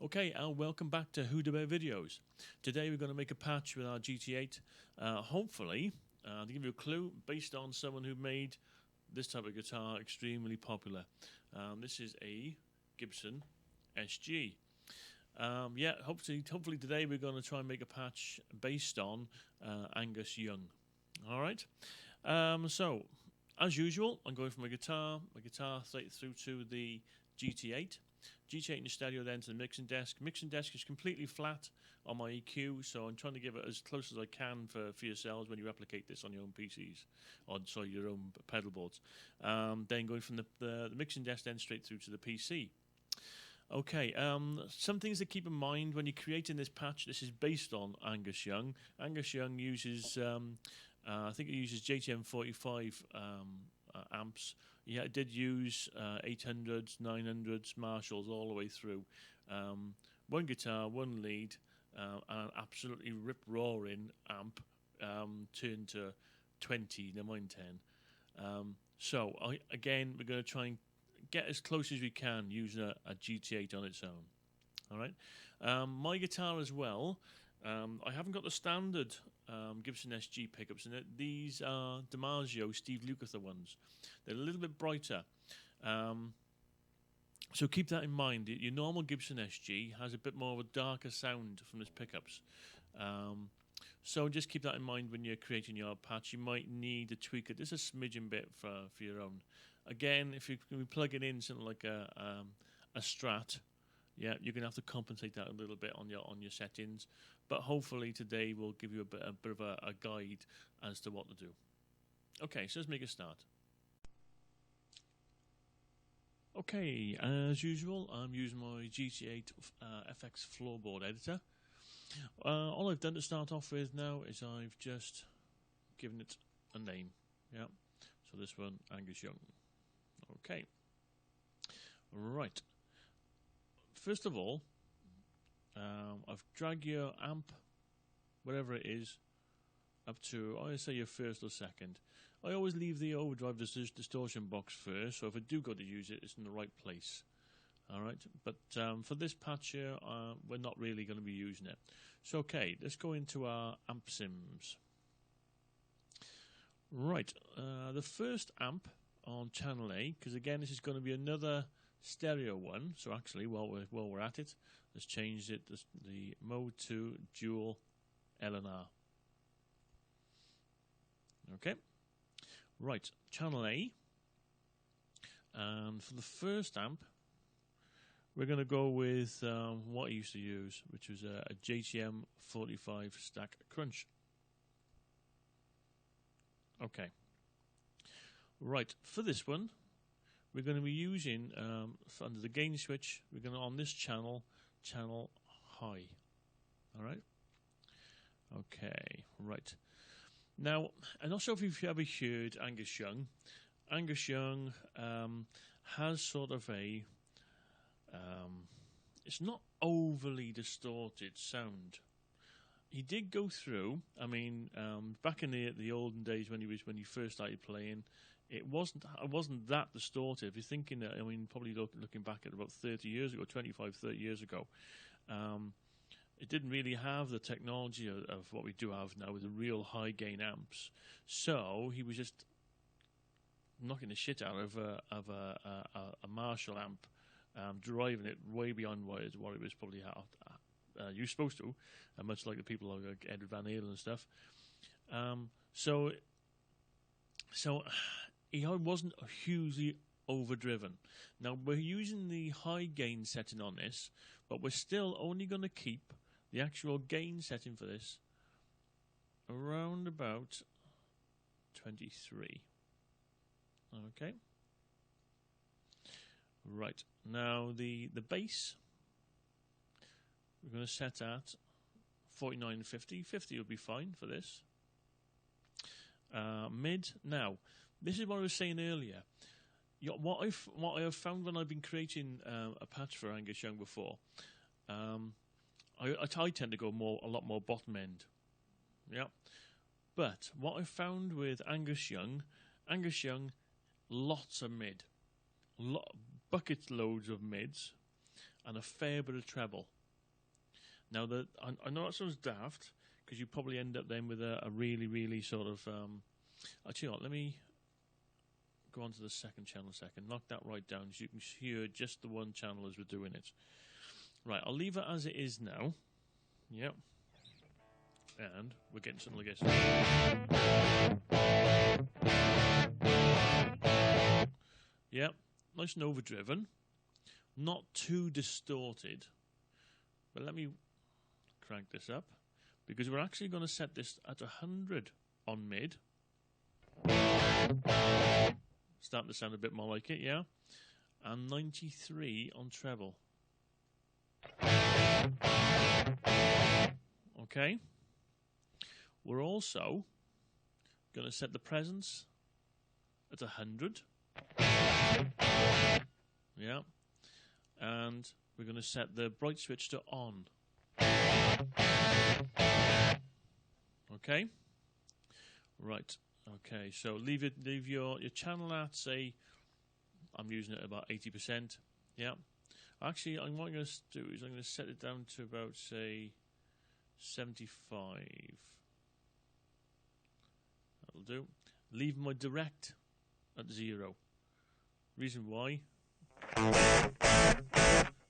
Okay, and welcome back to Who Da Bear Videos. Today we're going to make a patch with our GT8, hopefully, to give you a clue, based on someone who made this type of guitar extremely popular. This is a Gibson SG. Hopefully today we're going to try and make a patch based on Angus Young. Alright, so as usual, I'm going from my guitar straight through to the GT8. GT8 in the stereo, then to the mixing desk. Mixing desk is completely flat on my EQ, so I'm trying to give it as close as I can for yourselves when you replicate this on your own PCs, or sorry, your own pedal boards. Then going from the mixing desk then straight through to the PC. Okay, some things to keep in mind when you're creating this patch. This is based on Angus Young. Angus Young uses, I think he uses JTM45 amps. Yeah, it did use 800s, 900s, Marshalls all the way through. One guitar, one lead, and an absolutely rip-roaring amp turned to 20, never mind 10. Again, we're going to try and get as close as we can using a GT8 on its own. All right. My guitar as well. I haven't got the standard Gibson SG pickups in it. These are DiMaggio Steve Lukather ones. They're a little bit brighter. So keep that in mind. Your normal Gibson SG has a bit more of a darker sound from its pickups. So just keep that in mind when you're creating your patch. You might need to tweak it just a smidgen bit for your own. Again, if you plug it in something like a Strat, yeah, you're gonna have to compensate that a little bit on your settings. But hopefully today will give you a bit of a guide as to what to do. Okay, so let's make a start. Okay, as usual, I'm using my GT8 FX floorboard editor. All I've done to start off with now is I've just given it a name. Yeah, so this one, Angus Young. Okay, right. First of all, I've dragged your amp, whatever it is, up to, I say your first or second. I always leave the overdrive distortion box first, so if I do go to use it, it's in the right place. Alright, but for this patch here, we're not really going to be using it. So okay, let's go into our amp sims. Right, the first amp on channel A, because again this is going to be another stereo one, so actually while we're at it, let's change it the mode to dual L and R. Okay, right, channel A, and for the first amp we're going to go with what I used to use, which was a JTM45 Stack Crunch. Okay, right, for this one we're going to be using under the gain switch, we're going to on this channel high. All right. Okay. Right. Now, I'm not sure if you've ever heard Angus Young. Angus Young has sort of a it's not overly distorted sound. He did go through. I mean, back in the olden days when he first started playing, it wasn't that distorted. If you're thinking that, I mean, probably looking back at about 30 years ago, 25, 30 years ago, it didn't really have the technology of what we do have now with the real high gain amps. So he was just knocking the shit out of a Marshall amp, driving it way beyond what it was probably you're supposed to, much like the people like Ed Van Halen and stuff. So he wasn't hugely overdriven. Now we're using the high gain setting on this, but we're still only going to keep the actual gain setting for this around about 23. Okay. Right, now the bass we're going to set at 49 and 50. 50 would be fine for this. Mid. Now, this is what I was saying earlier. What I have found when I've been creating a patch for Angus Young before, I tend to go a lot more bottom end. Yeah. But what I found with Angus Young, lots of mid, bucket loads of mids, and a fair bit of treble. Now, I know that sounds daft, because you probably end up then with a really, really sort of... actually, let me go on to the second channel a second. Knock that right down so you can hear just the one channel as we're doing it. Right, I'll leave it as it is now. Yep. And we're getting something like this. Yep, nice and overdriven. Not too distorted. But let me crank this up, because we're actually going to set this at 100 on mid. Starting to sound a bit more like it, yeah? And 93 on treble. Okay. We're also going to set the presence at 100. Yeah. And we're going to set the bright switch to on. Okay. Right. Okay. So leave your channel at, say, I'm using it at about 80%. Yeah. Actually, what I'm going to do is I'm going to set it down to about, say, 75. That'll do. Leave my direct at 0. Reason why?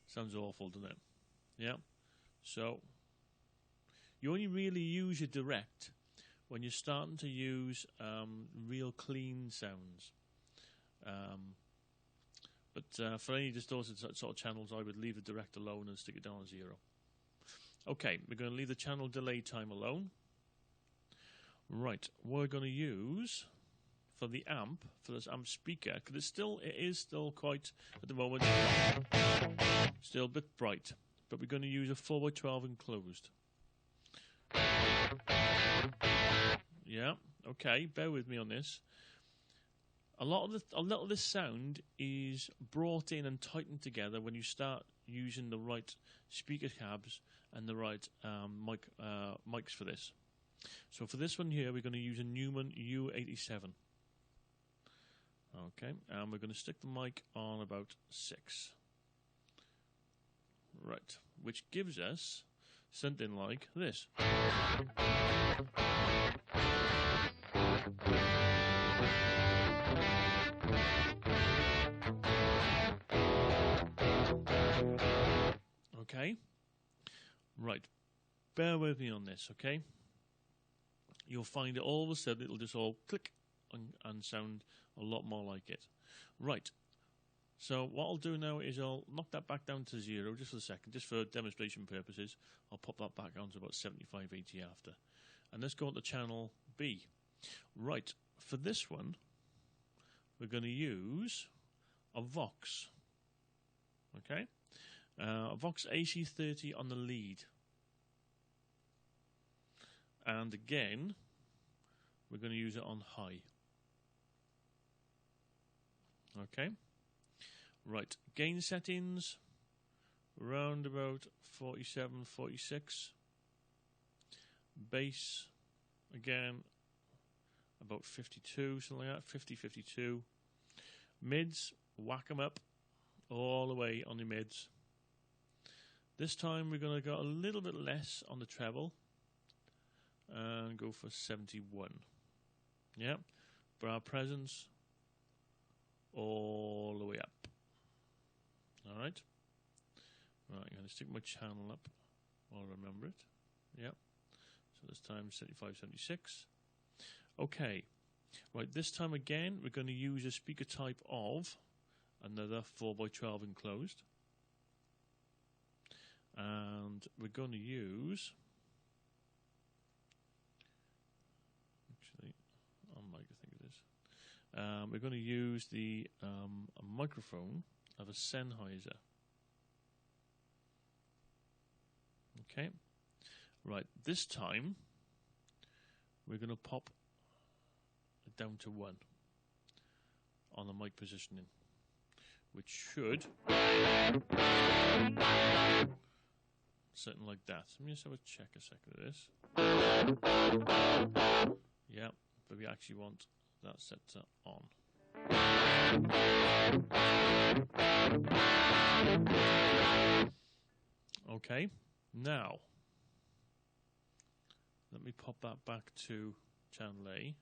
Sounds awful, doesn't it? Yeah. So you only really use your direct when you're starting to use real clean sounds. But for any distorted sort of channels, I would leave the direct alone and stick it down to 0. Okay, we're going to leave the channel delay time alone. Right, we're going to use for the amp, for this amp speaker, because it is still quite, at the moment, still a bit bright. But we're going to use a 4x12 enclosed. Yeah, okay, bear with me on this. A lot of this sound is brought in and tightened together when you start using the right speaker cabs and the right mics for this. So for this one here, we're going to use a Neumann U87. Okay, and we're going to stick the mic on about 6. Right, which gives us something like this. Okay, right, bear with me on this, okay? You'll find it all of a sudden, it'll just all click and sound a lot more like it. Right, so what I'll do now is I'll knock that back down to 0 just for a second, just for demonstration purposes. I'll pop that back down to about 75, 80 after. And let's go on to channel B. Right, for this one, we're going to use a Vox. Okay? A Vox AC30 on the lead. And again, we're going to use it on high. Okay. Right, gain settings, around about 47, 46. Bass, again, about 52, something like that, 50, 52. Mids, whack them up all the way on the mids. This time we're going to go a little bit less on the treble and go for 71. Yeah, for our presence all the way up. Alright. Right, I'm going to stick my channel up while I remember it. Yep. So this time 75, 76. Okay. Right, this time again we're going to use a speaker type of another 4x12 enclosed. And we're going to use, actually, on mic I think it is, we're going to use the a microphone of a Sennheiser. Okay, right, this time we're going to pop it down to 1 on the mic positioning, which should something like that. Let me just have a check a second of this. Yeah, but we actually want that set to on. Okay, now let me pop that back to channel A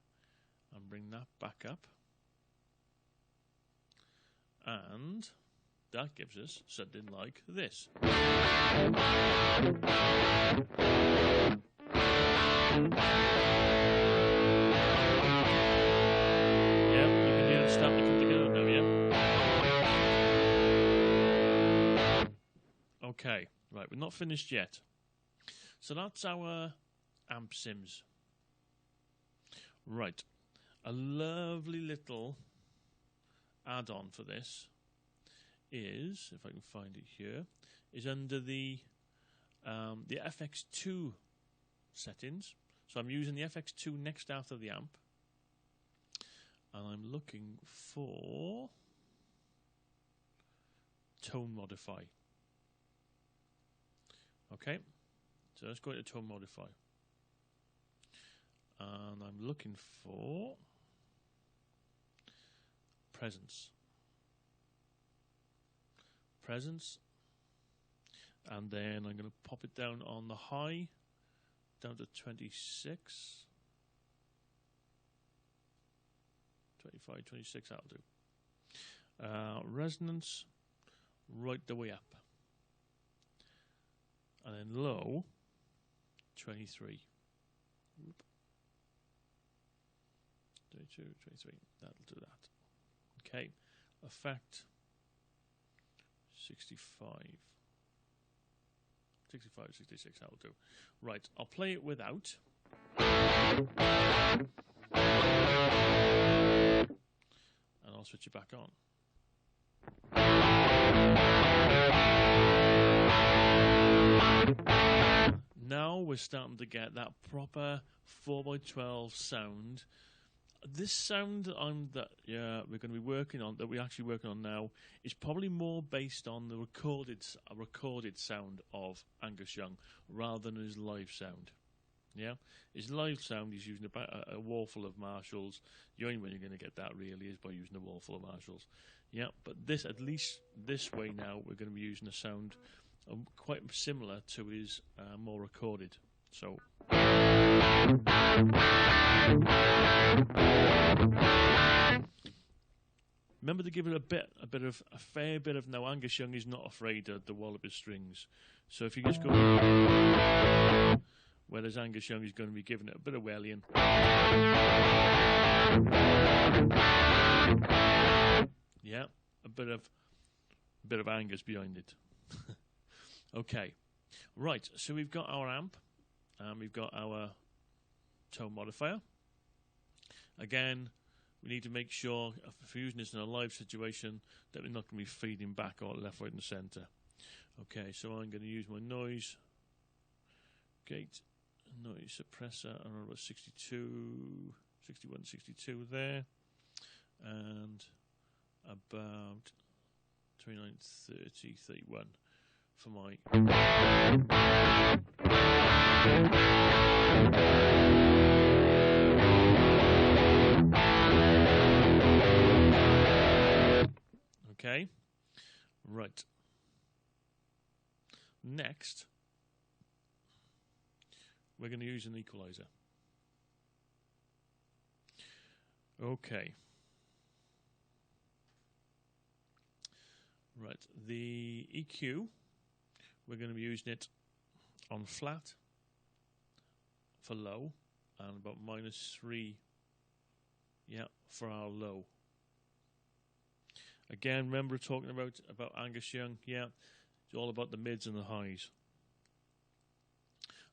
and bring that back up, and that gives us something like this. Starting to come together now, yeah? Okay, right, we're not finished yet. So that's our amp sims. Right, a lovely little add-on for this is, if I can find it here, is under the FX2 settings. So I'm using the FX2 next after the amp. And I'm looking for tone modify. Okay, so let's go to tone modify. And I'm looking for presence. And then I'm going to pop it down on the high, down to 26. 25, 26, that'll do. Resonance, right the way up. And then low, 23. Oop. 22, 23, that'll do that. Okay, effect, 65. 65, 66, that'll do. Right, I'll play it without. And I'll switch it back on. Now we're starting to get that proper 4x12 sound. This sound we're going to be working on, that we're actually working on now, is probably more based on the recorded sound of Angus Young rather than his live sound. Yeah, his live sound, he's using about a wall full of Marshalls. The only way you're going to get that really is by using a wall full of Marshalls. Yeah, but this, at least this way now, we're going to be using a sound quite similar to his more recorded. So. Remember to give it a fair bit of. Now, Angus Young is not afraid of the wallop of strings. So if you just go. Whereas Angus Young is going to be giving it a bit of wellying. Yeah, a bit of Angus behind it. Okay, right. So we've got our amp, and we've got our tone modifier. Again, we need to make sure if we're using this in a live situation that we're not going to be feeding back or left, right, and centre. Okay, so I'm going to use my noise gate. Noise suppressor around about 61, 62 there, and about 29, 30, 31 for my. Okay, right. Next, we're going to use an equalizer. Okay. Right, the EQ, we're going to be using it on flat for low and about -3, yeah, for our low. Again, remember talking about Angus Young, yeah, it's all about the mids and the highs.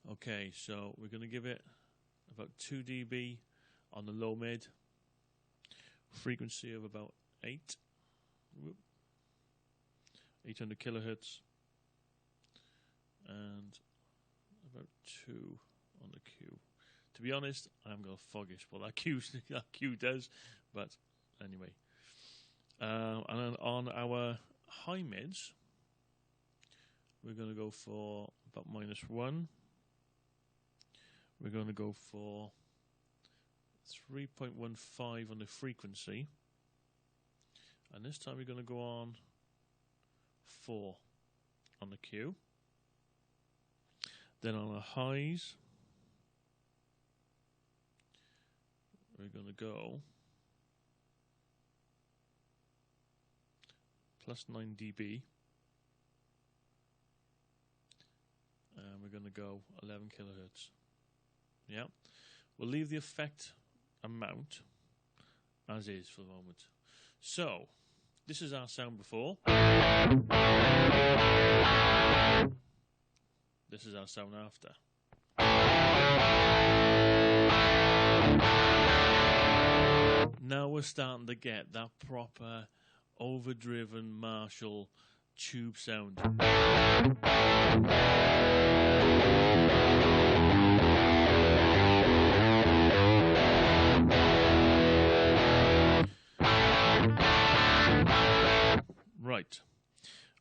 Okay, so we're going to give it about 2 dB on the low mid, frequency of about 800 kilohertz, and about 2 on the Q. To be honest, I'm going foggish what that Q does, but anyway. And then on our high mids, we're going to go for about -1. We're going to go for 3.15 on the frequency. And this time we're going to go on 4 on the Q. Then on the highs, we're going to go plus 9 dB. And we're going to go 11 kilohertz. Yeah. We'll leave the effect amount as is for the moment. So, this is our sound before. This is our sound after. Now we're starting to get that proper overdriven Marshall tube sound. Right.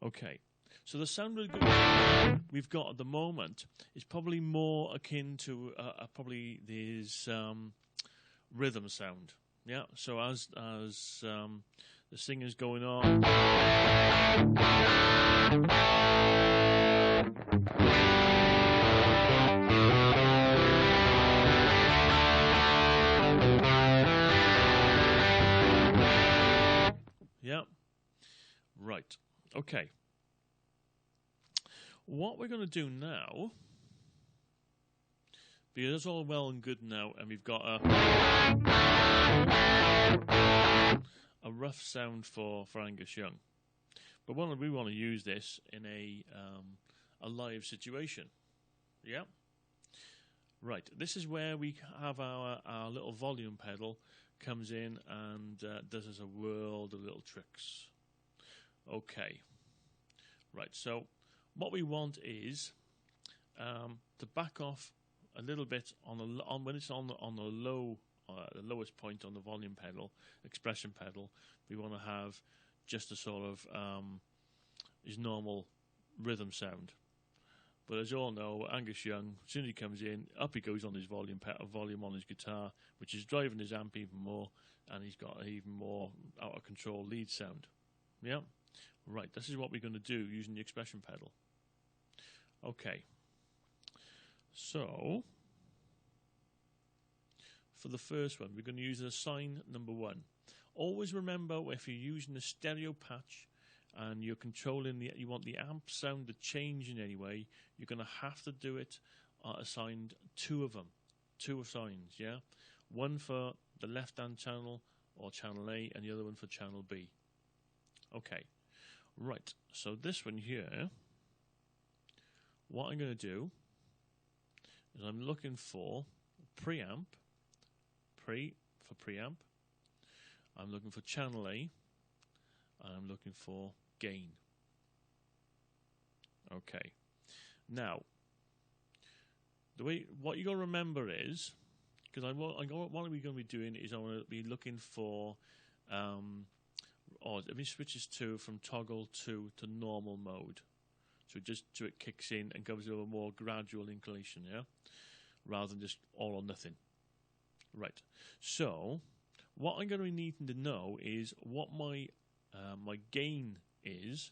Okay. So the sound we've got at the moment is probably more akin to probably this rhythm sound. Yeah. So as the singer's going on, yeah. Right. Okay. What we're going to do now, because it's all well and good now, and we've got a rough sound for Angus Young, but we want to use this in a live situation. Yeah. Right. This is where we have our little volume pedal comes in and does us a world of little tricks. Okay. Right. So what we want is to back off a little bit when it's on the low, the lowest point on the volume pedal, expression pedal. We want to have just a sort of his normal rhythm sound. But as you all know, Angus Young, as soon as he comes in, up he goes on his volume on his guitar, which is driving his amp even more, and he's got an even more out of control lead sound. Yeah. Right. This is what we're going to do using the expression pedal. Okay, so for the first one, we're going to use a sign number 1. Always remember, if you're using a stereo patch and you're controlling you want the amp sound to change in any way, you're going to have to do it assigned 2 of them, 2 assigns, yeah? One for the left-hand channel or channel A, and the other one for channel B. Okay, right, so this one here, what I'm going to do is I'm looking for preamp, for preamp. I'm looking for channel A, and I'm looking for gain. Okay. Now, what you got to remember is, because what we're going to be doing is I'm going to be looking for. Let me switch this from toggle to normal mode. So it kicks in and goes over a more gradual inclination, yeah? Rather than just all or nothing. Right. So, what I'm going to be needing to know is what my gain is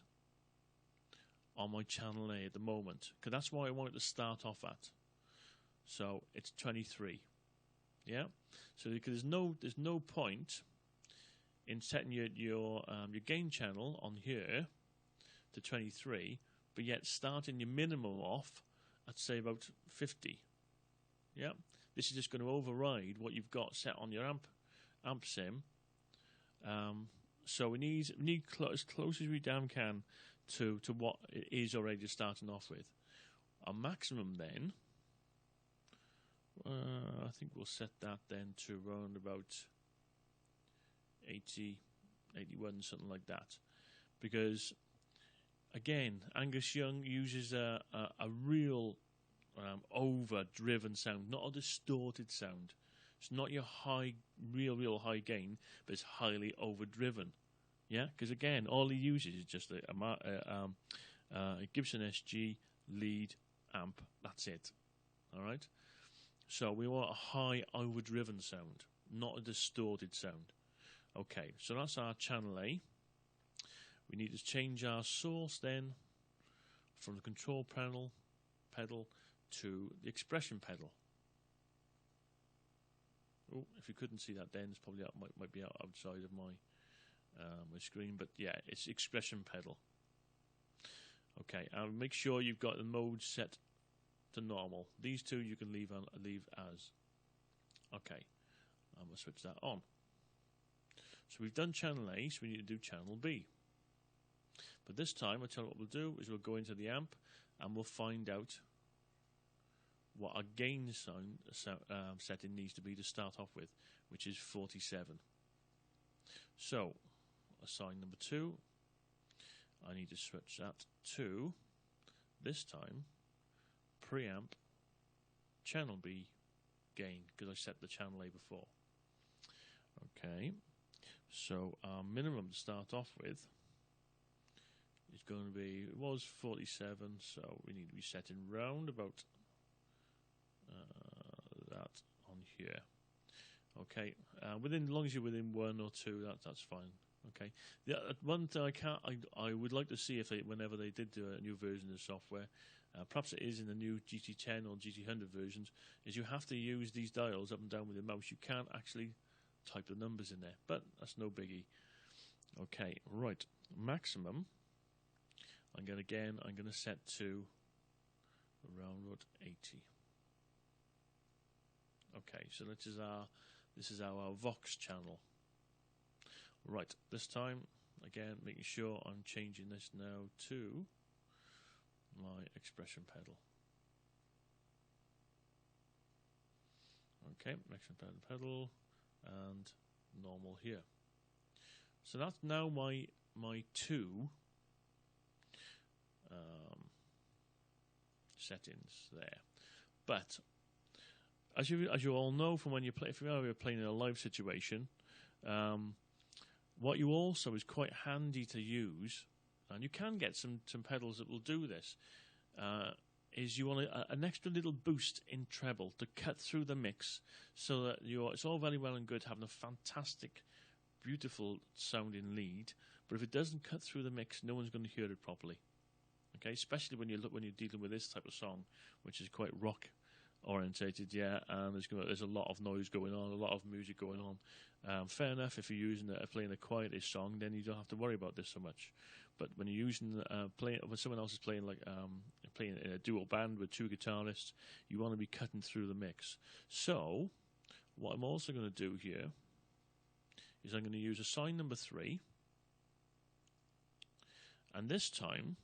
on my channel A at the moment. Because that's what I want it to start off at. So, it's 23. Yeah? So, because there's no point in setting your gain channel on here to 23, but yet starting your minimum off at, say, about 50. Yeah, this is just going to override what you've got set on your amp sim. So we need as close as we damn can to what it is already starting off with. Our maximum then, I think we'll set that then to around about 80, 81, something like that, because again, Angus Young uses a real over-driven sound, not a distorted sound. It's not your real high gain, but it's highly overdriven. Yeah, because again, all he uses is just a Gibson SG lead amp. That's it. All right. So we want a high overdriven sound, not a distorted sound. Okay, so that's our channel A. we need to change our source then from the control pedal to the expression pedal. Oh, if you couldn't see that then, it's probably might be outside of my my screen, but yeah, it's expression pedal. Okay, and make sure you've got the mode set to normal. These two you can leave as. Okay, I'm going to switch that on. So we've done channel A, so we need to do channel B. But this time, I'll tell you what we'll do is we'll go into the amp and we'll find out what our gain setting needs to be to start off with, which is 47. So, assign number 2, I need to switch that to, this time, preamp, channel B, gain, because I set the channel A before. Okay, so our minimum to start off with is going to be, it was 47, so we need to be setting round about that on here. Okay, as long as you're within 1 or 2, that's fine. Okay, the one thing I would like to see if whenever they did do a new version of the software, perhaps it is in the new GT10 or GT100 versions, is you have to use these dials up and down with the mouse. You can't actually type the numbers in there, but that's no biggie. Okay, right, maximum. I'm going to set to around about 80. Okay, so this is our Vox channel. Right, this time, again, making sure I'm changing this now to my expression pedal. Okay, expression pedal, and normal here. So that's now my 2 settings there. But as you all know from when you play, if you're playing in a live situation, what you also is quite handy to use, and you can get some pedals that will do this, is you want an extra little boost in treble to cut through the mix, so that it's all very well and good having a fantastic, beautiful sounding lead, but if it doesn't cut through the mix, no one's going to hear it properly. Okay, especially when you're dealing with this type of song, which is quite rock orientated, yeah, and there's a lot of noise going on, a lot of music going on. Fair enough, if you're playing a quietish song, then you don't have to worry about this so much. But when you're using when someone else is playing playing in a dual band with 2 guitarists, you want to be cutting through the mix. So what I'm also going to do here is I'm going to use assign number 3, and this time,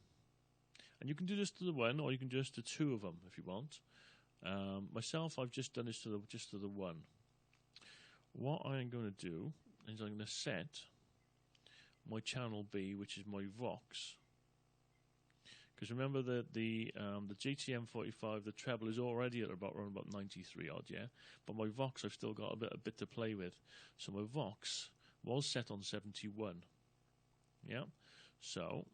and you can do this to the 1 or you can do this to 2 of them if you want. Myself, I've just done this to the 1. What I'm going to do is I'm going to set my channel B, which is my Vox, because remember that the JTM45, the treble is already at around about 93 odd, yeah. But my Vox, I've still got a bit to play with. So my Vox was set on 71, yeah. So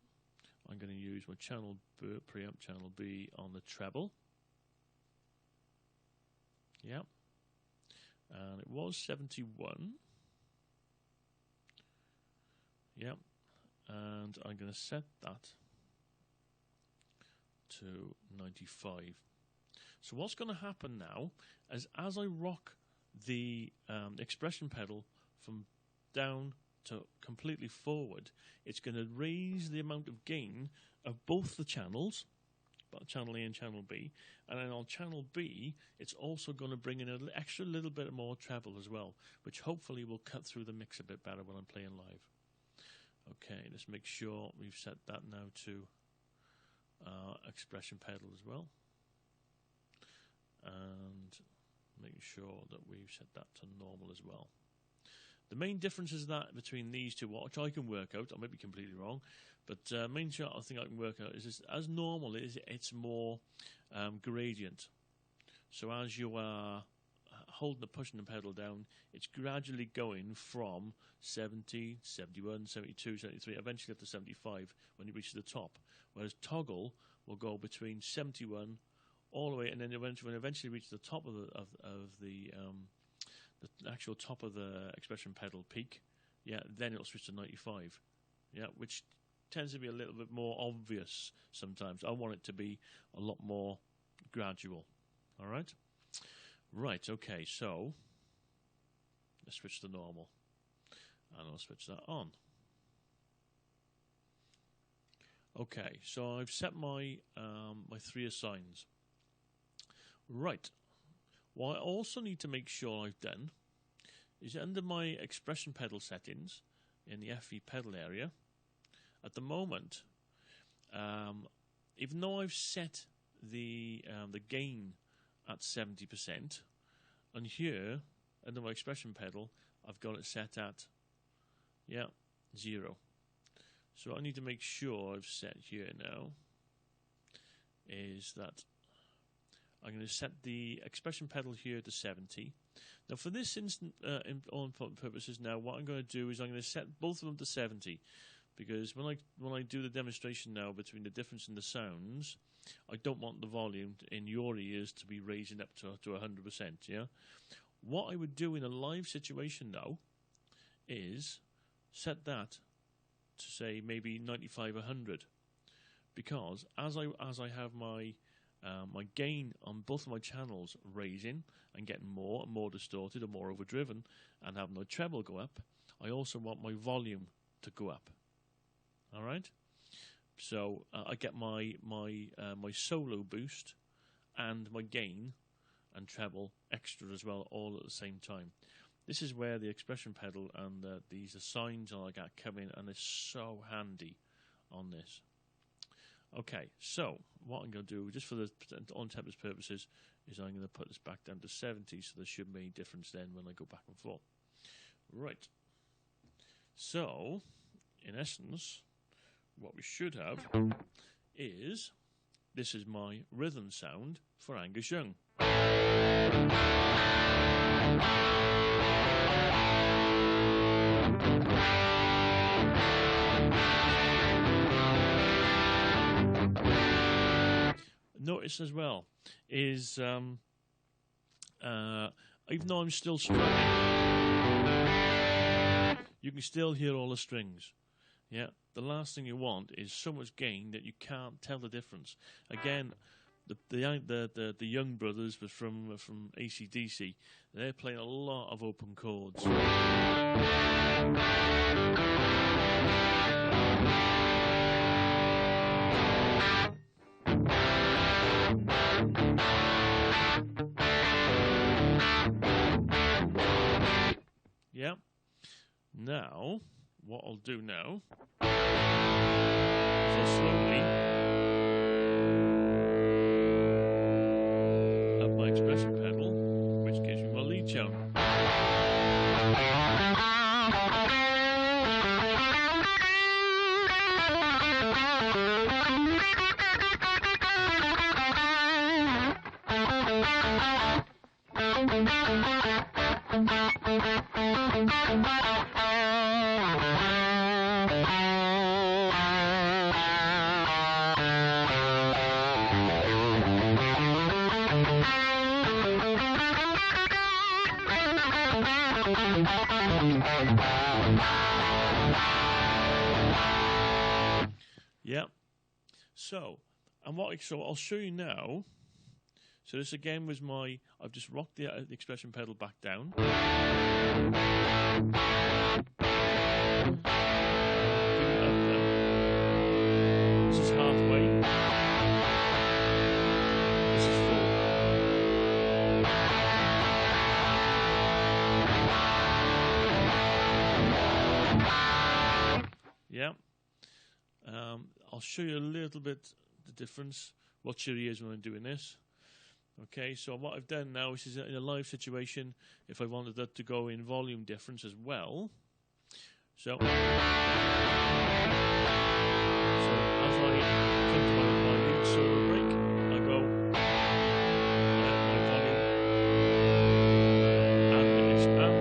I'm going to use my preamp channel B on the treble. Yeah, and it was 71. Yeah, and I'm going to set that to 95. So what's going to happen now is as I rock the expression pedal from down to completely forward, it's going to raise the amount of gain of both the channels, channel A and channel B, and then on channel B it's also going to bring in an extra little bit more treble as well, which hopefully will cut through the mix a bit better when I'm playing live. Okay, let's make sure we've set that now to expression pedal as well, and making sure that we've set that to normal as well. The main difference is that between these two, which I can work out, I might be completely wrong, but main thing I think I can work out is this, as normal it's more gradient. So as you are pushing the pedal down, it's gradually going from 70, 71, 72, 73, eventually up to 75 when you reach the top. Whereas toggle will go between 71 all the way, and then eventually reach the top of the actual top of the expression pedal peak, yeah, then it'll switch to 95, yeah, which tends to be a little bit more obvious sometimes. I want it to be a lot more gradual. All right? Right, okay, so let's switch to normal. And I'll switch that on. Okay, so I've set my my 3 assigns. Right. What I also need to make sure I've done is under my expression pedal settings in the FE pedal area. At the moment, even though I've set the gain at 70%, and here under my expression pedal I've got it set at 0. So what I need to make sure I've set here now is that I'm going to set the expression pedal here to 70. Now for this instant, all important purposes now, what I'm going to do is I'm going to set both of them to 70, because when I do the demonstration now between the difference in the sounds, I don't want the volume in your ears to be raising up to 100%. Yeah. What I would do in a live situation though is set that to say maybe 95, 100, because as I have my my gain on both of my channels raising and getting more and more distorted or more overdriven, and having my treble go up, I also want my volume to go up. All right, so I get my solo boost and my gain and treble extra as well, all at the same time. This is where the expression pedal and these assigns and like that come in, and it's so handy on this. Okay, so what I'm going to do, just for the all intents and purposes, is I'm going to put this back down to 70, so there shouldn't be any difference then when I go back and forth. Right. So, in essence, what we should have is, this is my rhythm sound for Angus Young. Notice as well is even though I'm still strumming, you can still hear all the strings. Yeah, the last thing you want is so much gain that you can't tell the difference. Again, the Young brothers from AC/DC, they're playing a lot of open chords. Yeah. Now, what I'll do now is I'll slowly up my expression pedal, which gives me my lead tone. Yeah. So I'll show you now. So this again was I've just rocked the expression pedal back down. This is halfway. This is full. Yeah. I'll show you a little bit the difference. Watch your ears when I'm doing this. Okay, so what I've done now is in a live situation, if I wanted that to go in volume difference as well. So as I come to my lead solo break, I go my volume and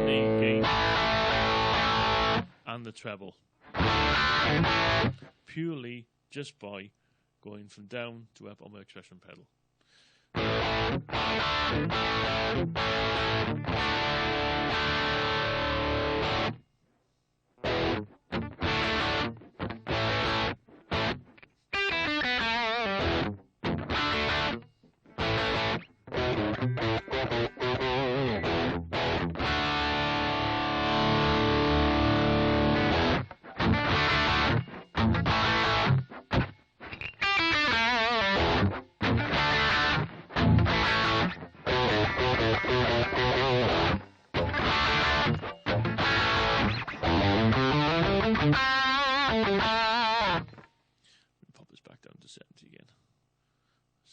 the gain and the treble. Purely just by going from down to up on my expression pedal.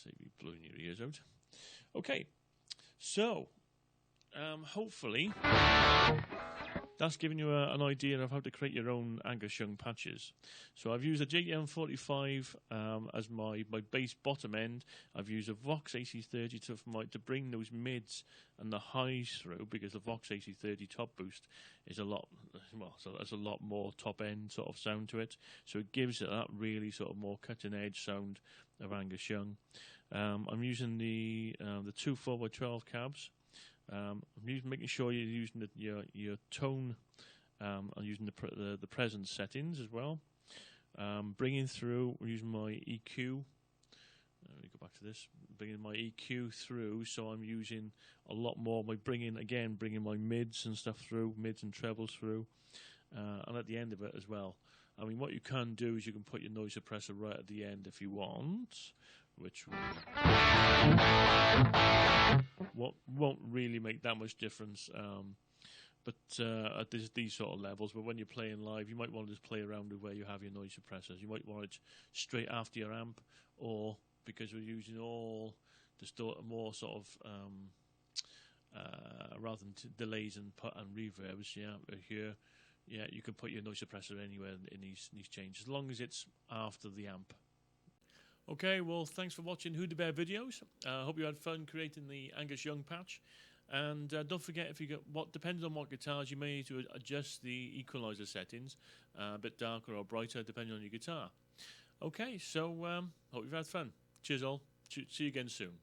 Save you blowing your ears out. Okay, so hopefully that's given you an idea of how to create your own Angus Young patches. So I've used a JTM45 as my base bottom end. I've used a Vox AC30 to bring those mids and the highs through, because the Vox AC30 top boost is a lot, well, so there's a lot more top end sort of sound to it. So it gives it that really sort of more cutting edge sound of Angus Young. I'm using the 2 4x12 cabs. I'm making sure you're using your tone. I'm using the presence settings as well. Bringing through, we're using my EQ. Let me go back to this. Bringing my EQ through, so I'm using a lot more. Bringing my mids and stuff through, mids and trebles through, and at the end of it as well. I mean, what you can do is you can put your noise suppressor right at the end if you want, which won't really make that much difference, but at these sort of levels. But when you're playing live, you might want to just play around with where you have your noise suppressors. You might want it straight after your amp, or because we're using all more sort of rather than delays and reverbs. Here, you can put your noise suppressor anywhere in these changes, as long as it's after the amp. Okay, well, thanks for watching Who the Bear videos. I hope you had fun creating the Angus Young patch. And don't forget, if you depending on what guitars, you may need to adjust the equalizer settings a bit darker or brighter depending on your guitar. Okay, so hope you've had fun. Cheers all. See you again soon.